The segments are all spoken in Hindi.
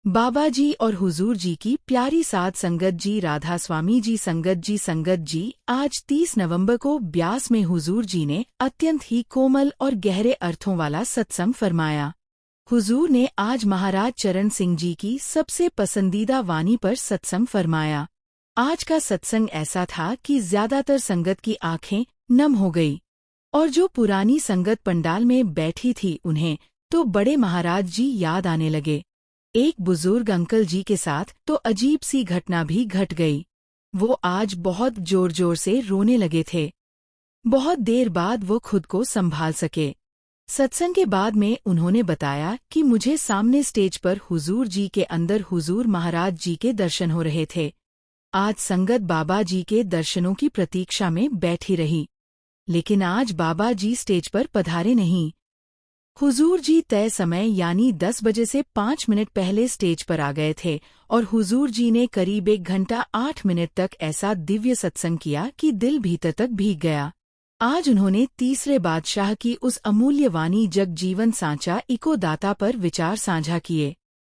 बाबा जी और हुजूर जी की प्यारी साध संगत जी, राधा स्वामी जी संगत जी, आज 30 नवंबर को ब्यास में हुजूर जी ने अत्यंत ही कोमल और गहरे अर्थों वाला सत्संग फरमाया। हुजूर ने आज महाराज चरण सिंह जी की सबसे पसंदीदा वाणी पर सत्संग फरमाया। आज का सत्संग ऐसा था कि ज्यादातर संगत की आंखें नम हो गई, और जो पुरानी संगत पंडाल में बैठी थी उन्हें तो बड़े महाराज जी याद आने लगे। एक बुजुर्ग अंकल जी के साथ तो अजीब सी घटना भी घट गई। वो आज बहुत जोर जोर से रोने लगे थे। बहुत देर बाद वो खुद को संभाल सके। सत्संग के बाद में उन्होंने बताया कि मुझे सामने स्टेज पर हुजूर जी के अंदर हुजूर महाराज जी के दर्शन हो रहे थे। आज संगत बाबा जी के दर्शनों की प्रतीक्षा में बैठी रही, लेकिन आज बाबा जी स्टेज पर पधारे नहीं। हुजूर जी तय समय यानी 10 बजे से 5 मिनट पहले स्टेज पर आ गए थे, और हुजूर जी ने करीब 1 घंटा 8 मिनट तक ऐसा दिव्य सत्संग किया कि दिल भीतर तक भीग गया। आज उन्होंने तीसरे बादशाह की उस अमूल्य वाणी जग जीवन सांचा इको दाता पर विचार साझा किए।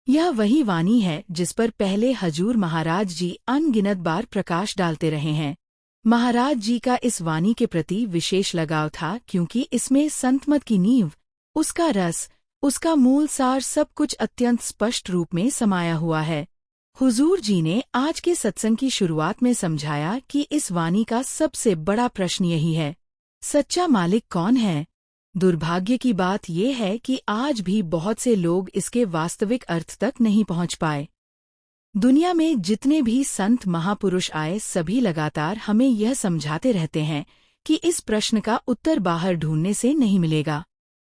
यह वही वाणी है जिस पर पहले हजूर महाराज जी अनगिनत बार प्रकाश डालते रहे हैं। महाराज जी का इस वाणी के प्रति विशेष लगाव था, क्योंकि इसमें संतमत की नींव, उसका रस, उसका मूल सार सब कुछ अत्यंत स्पष्ट रूप में समाया हुआ है। हुजूर जी ने आज के सत्संग की शुरुआत में समझाया कि इस वाणी का सबसे बड़ा प्रश्न यही है, सच्चा मालिक कौन है? दुर्भाग्य की बात यह है कि आज भी बहुत से लोग इसके वास्तविक अर्थ तक नहीं पहुंच पाए। दुनिया में जितने भी संत महापुरुष आए, सभी लगातार हमें यह समझाते रहते हैं कि इस प्रश्न का उत्तर बाहर ढूंढने से नहीं मिलेगा।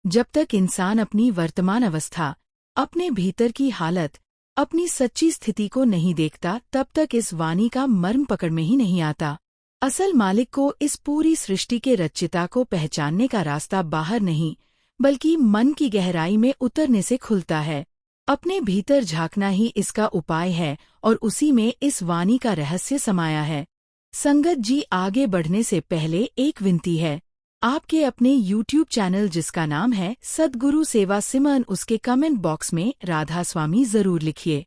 जब तक इंसान अपनी वर्तमान अवस्था, अपने भीतर की हालत, अपनी सच्ची स्थिति को नहीं देखता, तब तक इस वाणी का मर्म पकड़ में ही नहीं आता। असल मालिक को, इस पूरी सृष्टि के रचिता को पहचानने का रास्ता बाहर नहीं, बल्कि मन की गहराई में उतरने से खुलता है। अपने भीतर झांकना ही इसका उपाय है, और उसी में इस वाणी का रहस्य समाया है। संगत जी, आगे बढ़ने से पहले एक विनती है। आपके अपने YouTube चैनल जिसका नाम है सद्गुरु सेवा सिमरन, उसके कमेंट बॉक्स में राधा स्वामी जरूर लिखिए।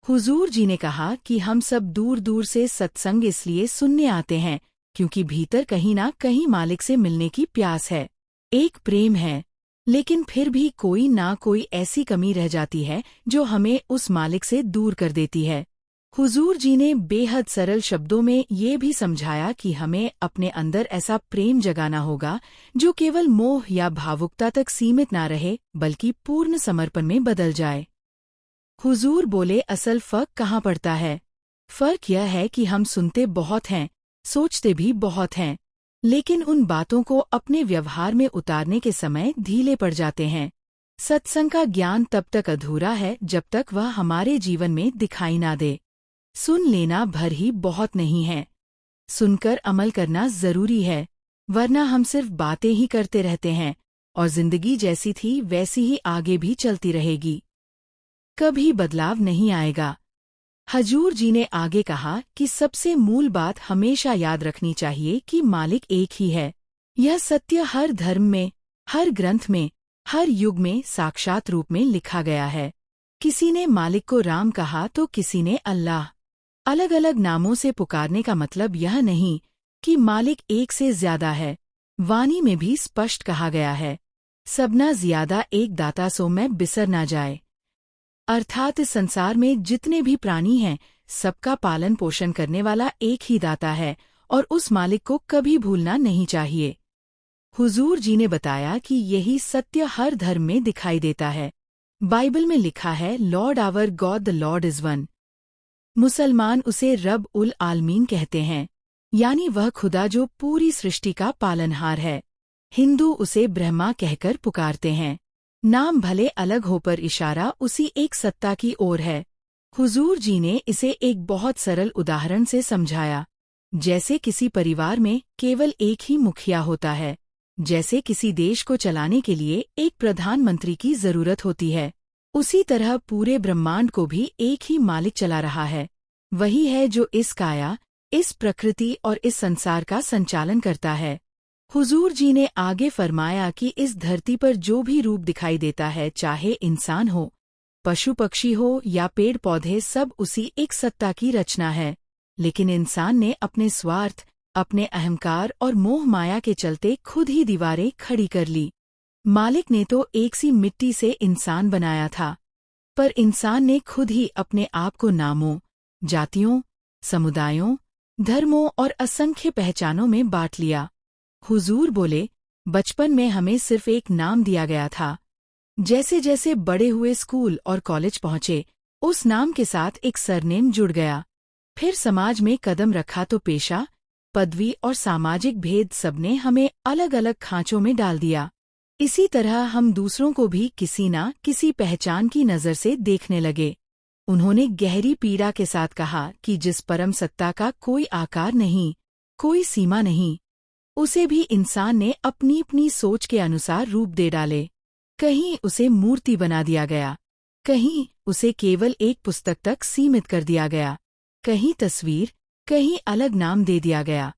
हुजूर जी ने कहा कि हम सब दूर दूर से सत्संग इसलिए सुनने आते हैं क्योंकि भीतर कहीं ना कहीं मालिक से मिलने की प्यास है, एक प्रेम है, लेकिन फिर भी कोई ना कोई ऐसी कमी रह जाती है जो हमें उस मालिक से दूर कर देती है। हुजूर जी ने बेहद सरल शब्दों में ये भी समझाया कि हमें अपने अंदर ऐसा प्रेम जगाना होगा जो केवल मोह या भावुकता तक सीमित ना रहे, बल्कि पूर्ण समर्पण में बदल जाए। हुजूर बोले, असल फर्क कहाँ पड़ता है? फर्क यह है कि हम सुनते बहुत हैं, सोचते भी बहुत हैं, लेकिन उन बातों को अपने व्यवहार में उतारने के समय ढीले पड़ जाते हैं। सत्संग का ज्ञान तब तक अधूरा है जब तक वह हमारे जीवन में दिखाई ना दे। सुन लेना भर ही बहुत नहीं है, सुनकर अमल करना जरूरी है, वरना हम सिर्फ बातें ही करते रहते हैं और जिंदगी जैसी थी वैसी ही आगे भी चलती रहेगी, कभी बदलाव नहीं आएगा। हजूर जी ने आगे कहा कि सबसे मूल बात हमेशा याद रखनी चाहिए कि मालिक एक ही है। यह सत्य हर धर्म में, हर ग्रंथ में, हर युग में साक्षात रूप में लिखा गया है। किसी ने मालिक को राम कहा तो किसी ने अल्लाह। अलग अलग नामों से पुकारने का मतलब यह नहीं कि मालिक एक से ज्यादा है। वाणी में भी स्पष्ट कहा गया है, सबना ज्यादा एक दाता सो मैं बिसर ना जाए। अर्थात इस संसार में जितने भी प्राणी हैं, सबका पालन पोषण करने वाला एक ही दाता है, और उस मालिक को कभी भूलना नहीं चाहिए। हुजूर जी ने बताया कि यही सत्य हर धर्म में दिखाई देता है। बाइबल में लिखा है, Lord our God the Lord is one. मुसलमान उसे रब उल आलमीन कहते हैं, यानी वह खुदा जो पूरी सृष्टि का पालनहार है। हिंदू उसे ब्रह्मा कहकर पुकारते हैं। नाम भले अलग हो पर इशारा उसी एक सत्ता की ओर है। हुजूर जी ने इसे एक बहुत सरल उदाहरण से समझाया। जैसे किसी परिवार में केवल एक ही मुखिया होता है, जैसे किसी देश को चलाने के लिए एक प्रधानमंत्री की जरूरत होती है, उसी तरह पूरे ब्रह्मांड को भी एक ही मालिक चला रहा है। वही है जो इस काया, इस प्रकृति और इस संसार का संचालन करता है। हुजूर जी ने आगे फरमाया कि इस धरती पर जो भी रूप दिखाई देता है, चाहे इंसान हो, पशु पक्षी हो या पेड़ पौधे, सब उसी एक सत्ता की रचना है। लेकिन इंसान ने अपने स्वार्थ, अपने अहंकार और मोह माया के चलते खुद ही दीवारें खड़ी कर ली। मालिक ने तो एक सी मिट्टी से इंसान बनाया था, पर इंसान ने खुद ही अपने आप को नामों, जातियों, समुदायों, धर्मों और असंख्य पहचानों में बांट लिया। हुजूर बोले, बचपन में हमें सिर्फ एक नाम दिया गया था। जैसे जैसे बड़े हुए, स्कूल और कॉलेज पहुंचे, उस नाम के साथ एक सरनेम जुड़ गया। फिर समाज में कदम रखा तो पेशा, पदवी और सामाजिक भेद सबने हमें अलग अलग खांचों में डाल दिया। इसी तरह हम दूसरों को भी किसी न किसी पहचान की नज़र से देखने लगे। उन्होंने गहरी पीड़ा के साथ कहा कि जिस परम सत्ता का कोई आकार नहीं, कोई सीमा नहीं, उसे भी इंसान ने अपनी अपनी सोच के अनुसार रूप दे डाले। कहीं उसे मूर्ति बना दिया गया, कहीं उसे केवल एक पुस्तक तक सीमित कर दिया गया, कहीं तस्वीर, कहीं अलग नाम दे दिया गया,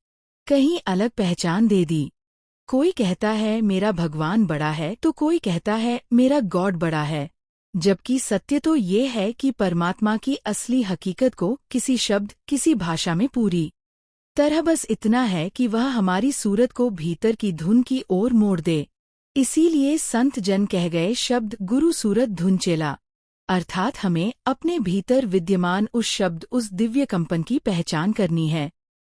कहीं अलग पहचान दे दी। कोई कहता है मेरा भगवान बड़ा है, तो कोई कहता है मेरा गॉड बड़ा है। जबकि सत्य तो ये है कि परमात्मा की असली हकीकत को किसी शब्द, किसी भाषा में पूरी तरह बस इतना है कि वह हमारी सूरत को भीतर की धुन की ओर मोड़ दे। इसीलिए संत जन कह गए, शब्द गुरु सूरत धुन चेला, अर्थात हमें अपने भीतर विद्यमान उस शब्द, उस दिव्य कंपन की पहचान करनी है।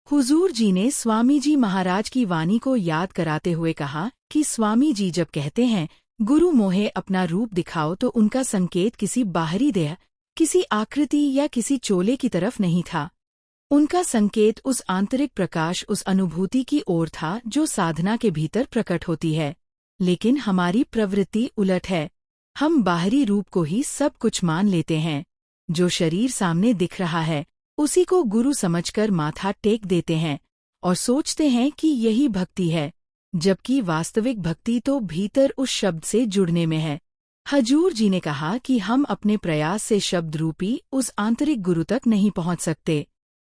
हुजूर जी ने स्वामी जी महाराज की वाणी को याद कराते हुए कहा कि स्वामी जी जब कहते हैं गुरु मोहे अपना रूप दिखाओ, तो उनका संकेत किसी बाहरी देह, किसी आकृति या किसी चोले की तरफ नहीं था। उनका संकेत उस आंतरिक प्रकाश, उस अनुभूति की ओर था जो साधना के भीतर प्रकट होती है। लेकिन हमारी प्रवृत्ति उलट है। हम बाहरी रूप को ही सब कुछ मान लेते हैं। जो शरीर सामने दिख रहा है, उसी को गुरु समझकर माथा टेक देते हैं और सोचते हैं कि यही भक्ति है, जबकि वास्तविक भक्ति तो भीतर उस शब्द से जुड़ने में है। हजूर जी ने कहा कि हम अपने प्रयास से शब्द रूपी उस आंतरिक गुरु तक नहीं पहुंच सकते।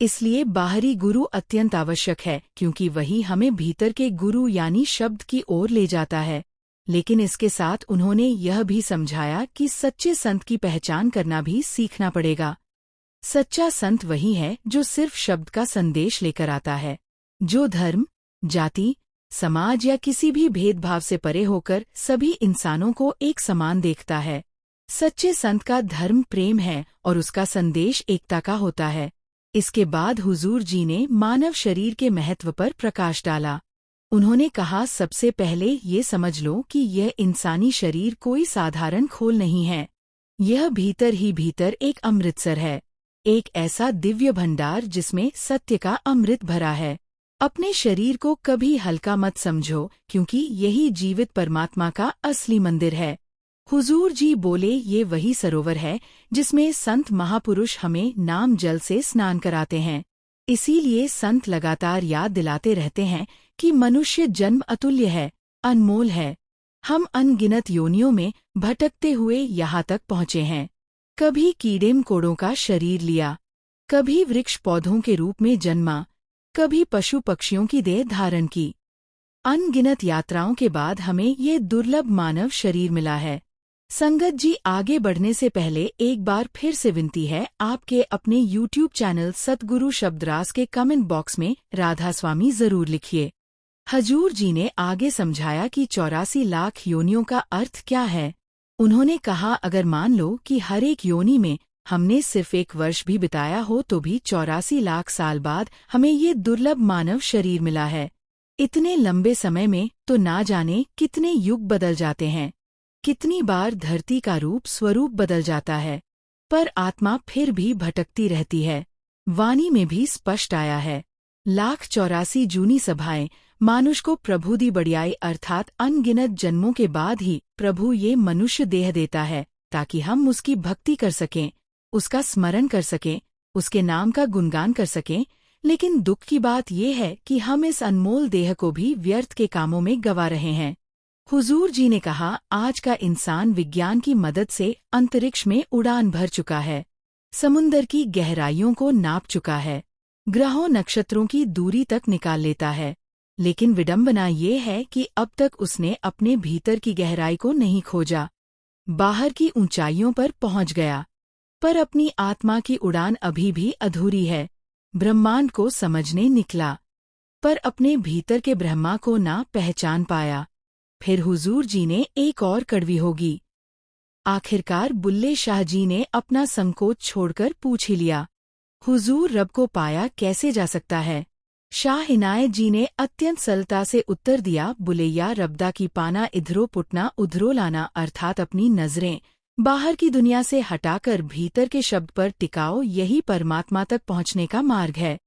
इसलिए बाहरी गुरु अत्यंत आवश्यक है, क्योंकि वही हमें भीतर के गुरु यानी शब्द की ओर ले जाता है। लेकिन इसके साथ उन्होंने यह भी समझाया कि सच्चे संत की पहचान करना भी सीखना पड़ेगा। सच्चा संत वही है जो सिर्फ शब्द का संदेश लेकर आता है, जो धर्म, जाति, समाज या किसी भी भेदभाव से परे होकर सभी इंसानों को एक समान देखता है। सच्चे संत का धर्म प्रेम है और उसका संदेश एकता का होता है। इसके बाद हुजूर जी ने मानव शरीर के महत्व पर प्रकाश डाला। उन्होंने कहा, सबसे पहले ये समझ लो कि यह इंसानी शरीर कोई साधारण खोल नहीं है। यह भीतर ही भीतर एक अमृतसर है, एक ऐसा दिव्य भंडार जिसमें सत्य का अमृत भरा है। अपने शरीर को कभी हल्का मत समझो, क्योंकि यही जीवित परमात्मा का असली मंदिर है। हुजूर जी बोले, ये वही सरोवर है जिसमें संत महापुरुष हमें नाम जल से स्नान कराते हैं। इसीलिए संत लगातार याद दिलाते रहते हैं कि मनुष्य जन्म अतुल्य है, अनमोल है। हम अनगिनत योनियों में भटकते हुए यहाँ तक पहुँचे हैं। कभी कीड़े मकोड़ों का शरीर लिया, कभी वृक्ष पौधों के रूप में जन्मा, कभी पशु पक्षियों की देह धारण की। अनगिनत यात्राओं के बाद हमें ये दुर्लभ मानव शरीर मिला है। संगत जी, आगे बढ़ने से पहले एक बार फिर से विनती है, आपके अपने YouTube चैनल सतगुरु शब्दरास के कमेंट बॉक्स में राधा स्वामी जरूर लिखिए। हजूर जी ने आगे समझाया कि 84 लाख योनियों का अर्थ क्या है। उन्होंने कहा, अगर मान लो कि हर एक योनि में हमने सिर्फ 1 वर्ष भी बिताया हो, तो भी 84 लाख साल बाद हमें ये दुर्लभ मानव शरीर मिला है। इतने लंबे समय में तो ना जाने कितने युग बदल जाते हैं, कितनी बार धरती का रूप स्वरूप बदल जाता है, पर आत्मा फिर भी भटकती रहती है। वाणी में भी स्पष्ट आया है, 1,84 जूनी सभाएं मानुष को प्रभु दी बड़ियाई, अर्थात अनगिनत जन्मों के बाद ही प्रभु ये मनुष्य देह देता है, ताकि हम उसकी भक्ति कर सकें, उसका स्मरण कर सकें, उसके नाम का गुणगान कर सकें। लेकिन दुख की बात यह है कि हम इस अनमोल देह को भी व्यर्थ के कामों में गंवा रहे हैं। हुजूर जी ने कहा, आज का इंसान विज्ञान की मदद से अंतरिक्ष में उड़ान भर चुका है, समुंदर की गहराइयों को नाप चुका है, ग्रहों नक्षत्रों की दूरी तक निकाल लेता है। लेकिन विडंबना ये है कि अब तक उसने अपने भीतर की गहराई को नहीं खोजा। बाहर की ऊंचाइयों पर पहुंच गया, पर अपनी आत्मा की उड़ान अभी भी अधूरी है। ब्रह्मांड को समझने निकला, पर अपने भीतर के ब्रह्मा को ना पहचान पाया। फिर हुजूर जी ने एक और कड़वी होगी। आखिरकार बुल्ले शाह जी ने अपना संकोच छोड़कर पूछ ही लिया, हुजूर, रब को पाया कैसे जा सकता है? शाह इनायत जी ने अत्यंत सरलता से उत्तर दिया, बुलैया, रब्दा की पाना इधरो पुटना उधरो लाना, अर्थात अपनी नजरें बाहर की दुनिया से हटाकर भीतर के शब्द पर टिकाओ, यही परमात्मा तक पहुंचने का मार्ग है।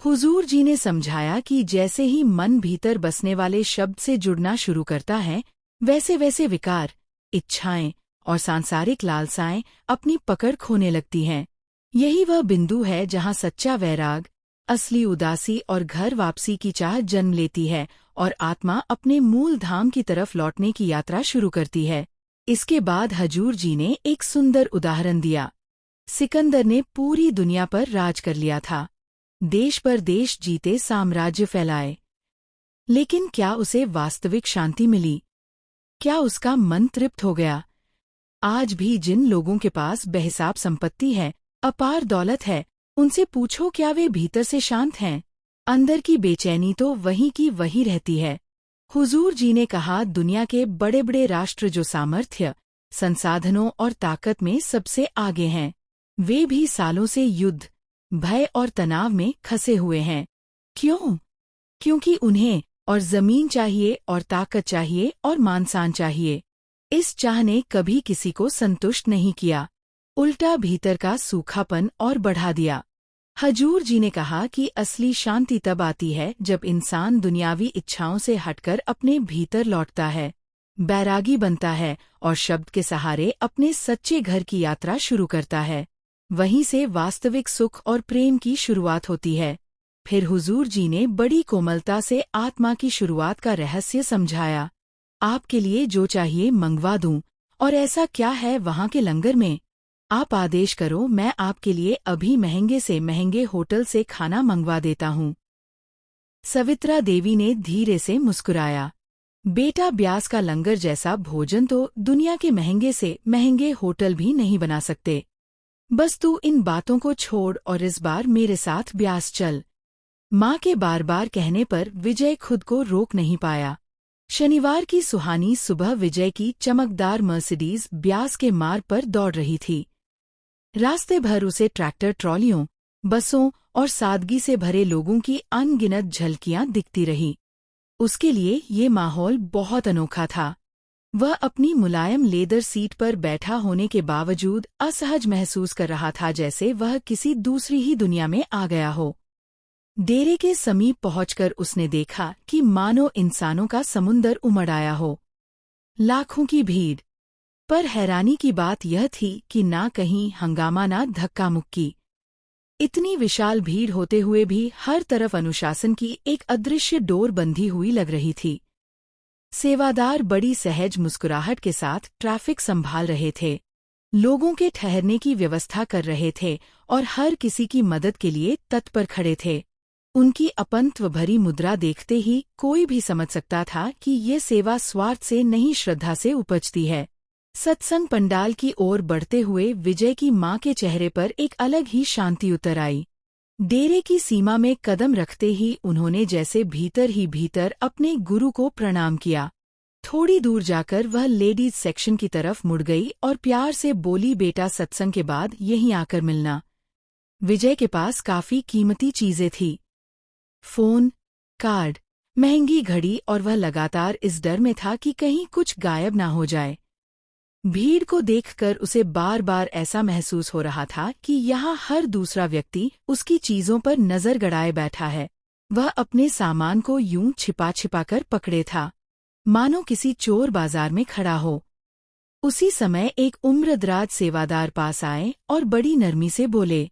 हुजूर जी ने समझाया कि जैसे ही मन भीतर बसने वाले शब्द से जुड़ना शुरू करता है, वैसे वैसे विकार, इच्छाएं और सांसारिक लालसाएं अपनी पकड़ खोने लगती हैं। यही वह बिंदु है जहां सच्चा वैराग, असली उदासी और घर वापसी की चाह जन्म लेती है और आत्मा अपने मूल धाम की तरफ लौटने की यात्रा शुरू करती है। इसके बाद हजूर जी ने एक सुंदर उदाहरण दिया। सिकंदर ने पूरी दुनिया पर राज कर लिया था, देश पर देश जीते, साम्राज्य फैलाए, लेकिन क्या उसे वास्तविक शांति मिली? क्या उसका मन तृप्त हो गया? आज भी जिन लोगों के पास बेहिसाब संपत्ति है, अपार दौलत है, उनसे पूछो क्या वे भीतर से शांत हैं? अंदर की बेचैनी तो वहीं की वहीं रहती है। हुजूर जी ने कहा, दुनिया के बड़े बड़े राष्ट्र जो सामर्थ्य, संसाधनों और ताकत में सबसे आगे हैं, वे भी सालों से युद्ध, भय और तनाव में खसे हुए हैं। क्यों? क्योंकि उन्हें और जमीन चाहिए और ताकत चाहिए और मानसान चाहिए। इस चाह ने कभी किसी को संतुष्ट नहीं किया, उल्टा भीतर का सूखापन और बढ़ा दिया। हजूर जी ने कहा कि असली शांति तब आती है जब इंसान दुनियावी इच्छाओं से हटकर अपने भीतर लौटता है, बैरागी बनता है और शब्द के सहारे अपने सच्चे घर की यात्रा शुरू करता है। वहीं से वास्तविक सुख और प्रेम की शुरुआत होती है। फिर हुजूर जी ने बड़ी कोमलता से आत्मा की शुरुआत का रहस्य समझाया। आपके लिए जो चाहिए मंगवा दूं, और ऐसा क्या है वहां के लंगर में? आप आदेश करो, मैं आपके लिए अभी महंगे से महंगे होटल से खाना मंगवा देता हूँ। सवित्रा देवी ने धीरे से मुस्कुराया। बेटा, ब्यास का लंगर जैसा भोजन तो दुनिया के महंगे से महंगे होटल भी नहीं बना सकते। बस तू इन बातों को छोड़ और इस बार मेरे साथ ब्यास चल। माँ के बार बार कहने पर विजय खुद को रोक नहीं पाया। शनिवार की सुहानी सुबह विजय की चमकदार मर्सिडीज ब्यास के मार्ग पर दौड़ रही थी। रास्ते भर उसे ट्रैक्टर, ट्रॉलियों, बसों और सादगी से भरे लोगों की अनगिनत झलकियां दिखती रही। उसके लिए ये माहौल बहुत अनोखा था। वह अपनी मुलायम लेदर सीट पर बैठा होने के बावजूद असहज महसूस कर रहा था, जैसे वह किसी दूसरी ही दुनिया में आ गया हो। डेरे के समीप पहुंचकर उसने देखा कि मानो इंसानों का समुंदर उमड़ आया हो, लाखों की भीड़। पर हैरानी की बात यह थी कि ना कहीं हंगामा, ना धक्का मुक्की। इतनी विशाल भीड़ होते हुए भी हर तरफ अनुशासन की एक अदृश्य डोर बंधी हुई लग रही थी। सेवादार बड़ी सहज मुस्कुराहट के साथ ट्रैफिक संभाल रहे थे, लोगों के ठहरने की व्यवस्था कर रहे थे और हर किसी की मदद के लिए तत्पर खड़े थे। उनकी अपंत्व भरी मुद्रा देखते ही कोई भी समझ सकता था कि ये सेवा स्वार्थ से नहीं, श्रद्धा से उपजती है। सत्संग पंडाल की ओर बढ़ते हुए विजय की माँ के चेहरे पर एक अलग ही शांति उतर आई। डेरे की सीमा में कदम रखते ही उन्होंने जैसे भीतर ही भीतर अपने गुरु को प्रणाम किया। थोड़ी दूर जाकर वह लेडीज सेक्शन की तरफ मुड़ गई और प्यार से बोली, बेटा, सत्संग के बाद यहीं आकर मिलना। विजय के पास काफी कीमती चीजें थी, फोन, कार्ड, महंगी घड़ी, और वह लगातार इस डर में था कि कहीं कुछ गायब ना हो जाए। भीड़ को देखकर उसे बार बार ऐसा महसूस हो रहा था कि यहाँ हर दूसरा व्यक्ति उसकी चीजों पर नजर गड़ाए बैठा है। वह अपने सामान को यूं छिपा छिपा कर पकड़े था, मानो किसी चोर बाजार में खड़ा हो। उसी समय एक उम्रदराज सेवादार पास आए और बड़ी नरमी से बोले,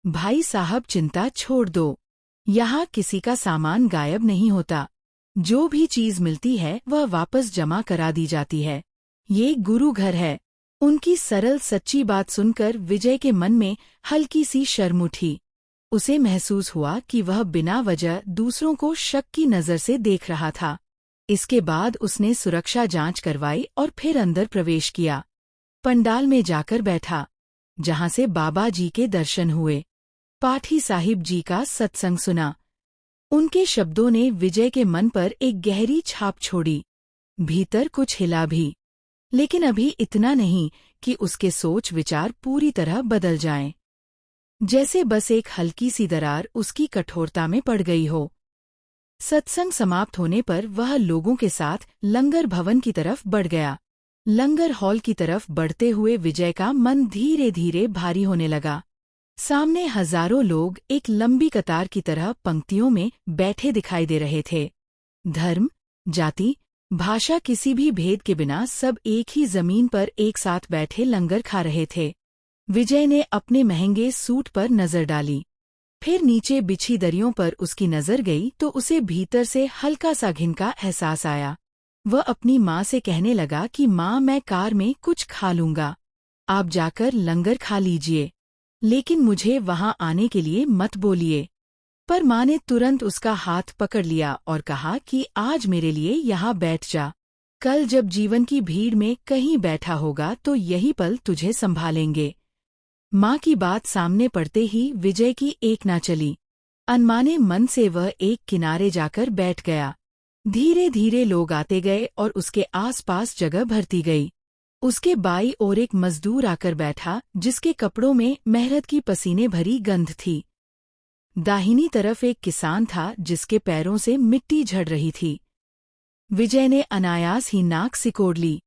भाई साहब, चिंता छोड़ दो, यहाँ किसी का सामान गायब नहीं होता। जो भी चीज मिलती है वह वापस जमा करा दी जाती है। ये गुरु घर है। उनकी सरल सच्ची बात सुनकर विजय के मन में हल्की सी शर्म उठी। उसे महसूस हुआ कि वह बिना वजह दूसरों को शक की नजर से देख रहा था। इसके बाद उसने सुरक्षा जांच करवाई और फिर अंदर प्रवेश किया। पंडाल में जाकर बैठा, जहां से बाबा जी के दर्शन हुए। पाठी साहिब जी का सत्संग सुना। उनके शब्दों ने विजय के मन पर एक गहरी छाप छोड़ी। भीतर कुछ हिला भी, लेकिन अभी इतना नहीं कि उसके सोच विचार पूरी तरह बदल जाएं। जैसे बस एक हल्की सी दरार उसकी कठोरता में पड़ गई हो। सत्संग समाप्त होने पर वह लोगों के साथ लंगर भवन की तरफ बढ़ गया। लंगर हॉल की तरफ बढ़ते हुए विजय का मन धीरे धीरे भारी होने लगा। सामने हजारों लोग एक लंबी कतार की तरह पंक्तियों में बैठे दिखाई दे रहे थे। धर्म, जाति, भाषा किसी भी भेद के बिना सब एक ही जमीन पर एक साथ बैठे लंगर खा रहे थे। विजय ने अपने महंगे सूट पर नजर डाली। फिर नीचे बिछी दरियों पर उसकी नजर गई तो उसे भीतर से हल्का सा घिन का एहसास आया। वह अपनी माँ से कहने लगा कि माँ, मैं कार में कुछ खा लूंगा, आप जाकर लंगर खा लीजिए, लेकिन मुझे वहां आने के लिए मत बोलिए। पर माँ ने तुरंत उसका हाथ पकड़ लिया और कहा कि आज मेरे लिए यहाँ बैठ जा। कल जब जीवन की भीड़ में कहीं बैठा होगा तो यही पल तुझे संभालेंगे। माँ की बात सामने पड़ते ही विजय की एक ना चली। अनमाने मन से वह एक किनारे जाकर बैठ गया। धीरे धीरे लोग आते गए और उसके आसपास जगह भरती गई। उसके बाईं ओर एक मजदूर आकर बैठा, जिसके कपड़ों में मेहनत की पसीने भरी गंध थी। दाहिनी तरफ एक किसान था, जिसके पैरों से मिट्टी झड़ रही थी। विजय ने अनायास ही नाक सिकोड़ ली,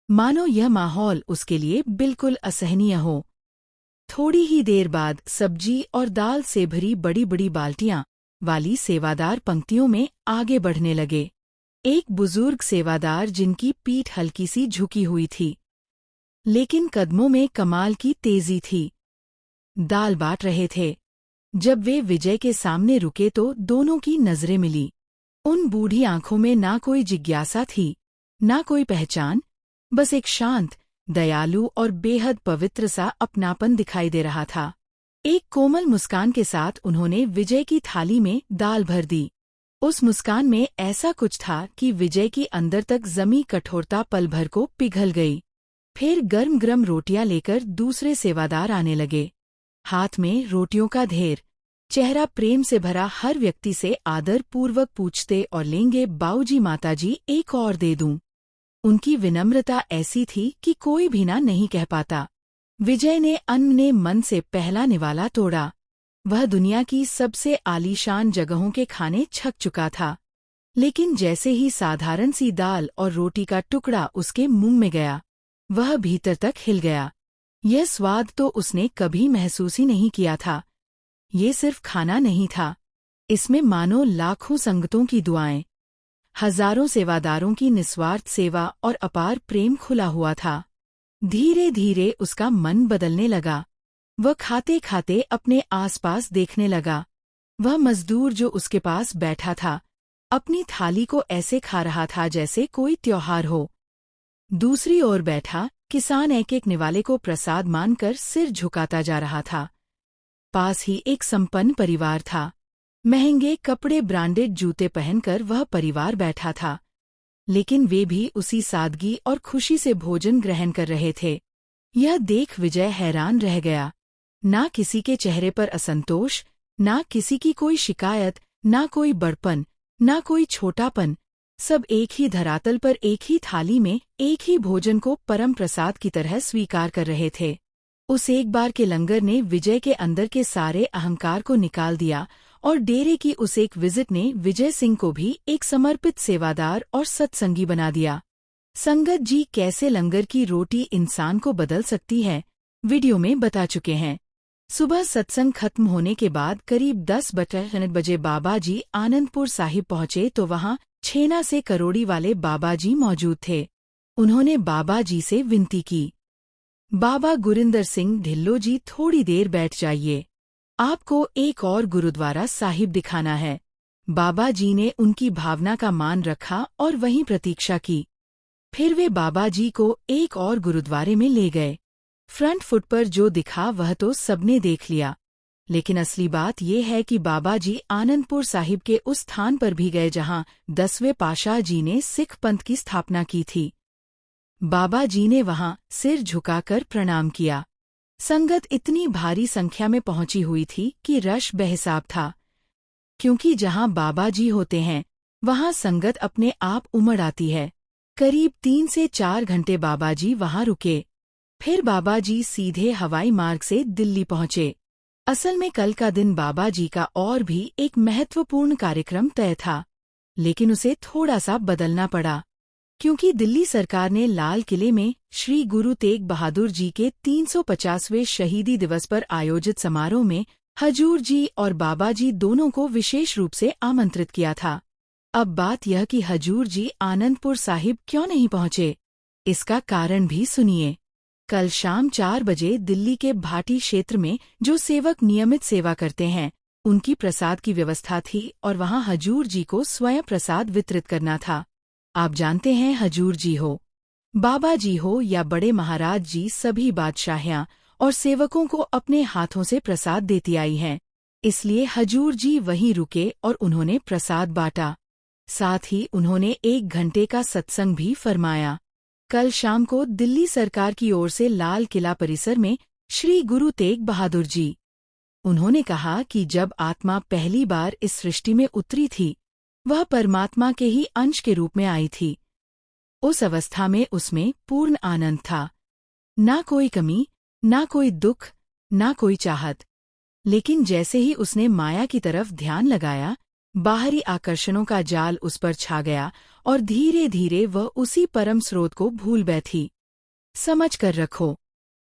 मानो यह माहौल उसके लिए बिल्कुल असहनीय हो। थोड़ी ही देर बाद सब्जी और दाल से भरी बड़ी बड़ी बाल्टियां वाली सेवादार पंक्तियों में आगे बढ़ने लगे। एक बुजुर्ग सेवादार, जिनकी पीठ हल्की सी झुकी हुई थी, लेकिन कदमों में कमाल की तेजी थी, दाल बांट रहे थे। जब वे विजय के सामने रुके तो दोनों की नजरें मिली। उन बूढ़ी आंखों में ना कोई जिज्ञासा थी, ना कोई पहचान, बस एक शांत, दयालु और बेहद पवित्र सा अपनापन दिखाई दे रहा था। एक कोमल मुस्कान के साथ उन्होंने विजय की थाली में दाल भर दी। उस मुस्कान में ऐसा कुछ था कि विजय की अंदर तक जमी कठोरता पल भर को पिघल गई। फिर गर्म गर्म रोटियां लेकर दूसरे सेवादार आने लगे, हाथ में रोटियों का ढेर। चेहरा प्रेम से भरा, हर व्यक्ति से आदर पूर्वक पूछते और लेंगे बाऊजी, माताजी, एक और दे दूं। उनकी विनम्रता ऐसी थी कि कोई भी ना नहीं कह पाता। विजय ने अन्य मन से पहला निवाला तोड़ा। वह दुनिया की सबसे आलीशान जगहों के खाने छक चुका था, लेकिन जैसे ही साधारण सी दाल और रोटी का टुकड़ा उसके मुंह में गया, वह भीतर तक हिल गया। यह स्वाद तो उसने कभी महसूस ही नहीं किया था। ये सिर्फ खाना नहीं था, इसमें मानो लाखों संगतों की दुआएं, हजारों सेवादारों की निस्वार्थ सेवा और अपार प्रेम खुला हुआ था। धीरे धीरे उसका मन बदलने लगा। वह खाते खाते अपने आसपास देखने लगा। वह मजदूर जो उसके पास बैठा था, अपनी थाली को ऐसे खा रहा था जैसे कोई त्योहार हो। दूसरी ओर बैठा किसान एक एक निवाले को प्रसाद मानकर सिर झुकाता जा रहा था। पास ही एक संपन्न परिवार था। महंगे कपड़े, ब्रांडेड जूते पहनकर वह परिवार बैठा था, लेकिन वे भी उसी सादगी और खुशी से भोजन ग्रहण कर रहे थे। यह देख विजय हैरान रह गया। ना किसी के चेहरे पर असंतोष, ना किसी की कोई शिकायत, ना कोई बड़पन, ना कोई छोटापन। सब एक ही धरातल पर, एक ही थाली में, एक ही भोजन को परम प्रसाद की तरह स्वीकार कर रहे थे। उस एक बार के लंगर ने विजय के अंदर के सारे अहंकार को निकाल दिया और डेरे की उस एक विजिट ने विजय सिंह को भी एक समर्पित सेवादार और सत्संगी बना दिया। संगत जी, कैसे लंगर की रोटी इंसान को बदल सकती है, वीडियो में बता चुके हैं। सुबह सत्संग खत्म होने के बाद करीब 10 बजे बाबा जी आनंदपुर साहिब पहुंचे तो वहां छेना से करोड़ी वाले बाबा जी मौजूद थे। उन्होंने बाबा जी से विनती की, बाबा गुरिंदर सिंह ढिल्लो जी, थोड़ी देर बैठ जाइए, आपको एक और गुरुद्वारा साहिब दिखाना है। बाबा जी ने उनकी भावना का मान रखा और वहीं प्रतीक्षा की। फिर वे बाबा जी को एक और गुरुद्वारे में ले गए। फ्रंट फुट पर जो दिखा वह तो सबने देख लिया, लेकिन असली बात यह है कि बाबा जी आनंदपुर साहिब के उस स्थान पर भी गए जहां 10वें पातशाह जी ने सिख पंथ की स्थापना की थी। बाबा जी ने वहां सिर झुकाकर प्रणाम किया। संगत इतनी भारी संख्या में पहुंची हुई थी कि रश बेहिसाब था। क्योंकि जहां बाबा जी होते हैं वहां संगत अपने आप उमड़ आती है। करीब 3 से 4 घंटे बाबा जी वहां रुके। फिर बाबा जी सीधे हवाई मार्ग से दिल्ली पहुंचे। असल में कल का दिन बाबा जी का और भी एक महत्वपूर्ण कार्यक्रम तय था, लेकिन उसे थोड़ा सा बदलना पड़ा, क्योंकि दिल्ली सरकार ने लाल किले में श्री गुरु तेग बहादुर जी के 350वें शहीदी दिवस पर आयोजित समारोह में हजूर जी और बाबा जी दोनों को विशेष रूप से आमंत्रित किया था। अब बात यह कि हजूर जी आनंदपुर साहिब क्यों नहीं पहुंचे, इसका कारण भी सुनिए। कल शाम 4 बजे दिल्ली के भाटी क्षेत्र में जो सेवक नियमित सेवा करते हैं, उनकी प्रसाद की व्यवस्था थी और वहां हजूर जी को स्वयं प्रसाद वितरित करना था। आप जानते हैं, हजूर जी हो, बाबा जी हो या बड़े महाराज जी, सभी बादशाहियां और सेवकों को अपने हाथों से प्रसाद देती आई हैं। इसलिए हजूर जी वहीं रुके और उन्होंने प्रसाद बांटा। साथ ही उन्होंने 1 घंटे का सत्संग भी फरमाया। कल शाम को दिल्ली सरकार की ओर से लाल किला परिसर में श्री गुरु तेग बहादुर जी, उन्होंने कहा कि जब आत्मा पहली बार इस सृष्टि में उतरी थी, वह परमात्मा के ही अंश के रूप में आई थी। उस अवस्था में उसमें पूर्ण आनंद था, ना कोई कमी, ना कोई दुख, ना कोई चाहत। लेकिन जैसे ही उसने माया की तरफ ध्यान लगाया, बाहरी आकर्षणों का जाल उस पर छा गया और धीरे धीरे वह उसी परम स्रोत को भूल बैठी। समझ कर रखो,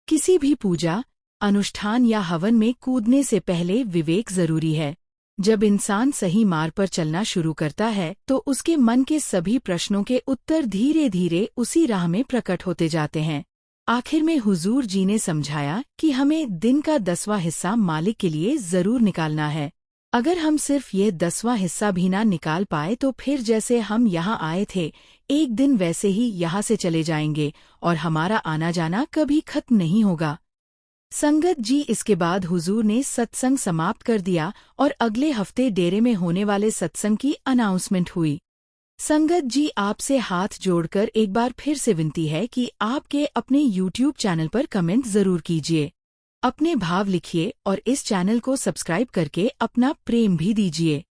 किसी भी पूजा, अनुष्ठान या हवन में कूदने से पहले विवेक जरूरी है। जब इंसान सही मार्ग पर चलना शुरू करता है तो उसके मन के सभी प्रश्नों के उत्तर धीरे धीरे उसी राह में प्रकट होते जाते हैं। आखिर में हुजूर जी ने समझाया कि हमें दिन का 10वां हिस्सा मालिक के लिए जरूर निकालना है। अगर हम सिर्फ ये 10वां हिस्सा भी ना निकाल पाए तो फिर जैसे हम यहाँ आए थे, एक दिन वैसे ही यहाँ से चले जाएंगे और हमारा आना जाना कभी खत्म नहीं होगा। संगत जी, इसके बाद हुजूर ने सत्संग समाप्त कर दिया और अगले हफ्ते डेरे में होने वाले सत्संग की अनाउंसमेंट हुई। संगत जी, आपसे हाथ जोड़कर एक बार फिर से विनती है कि आपके अपने YouTube चैनल पर कमेंट जरूर कीजिए, अपने भाव लिखिए और इस चैनल को सब्सक्राइब करके अपना प्रेम भी दीजिए।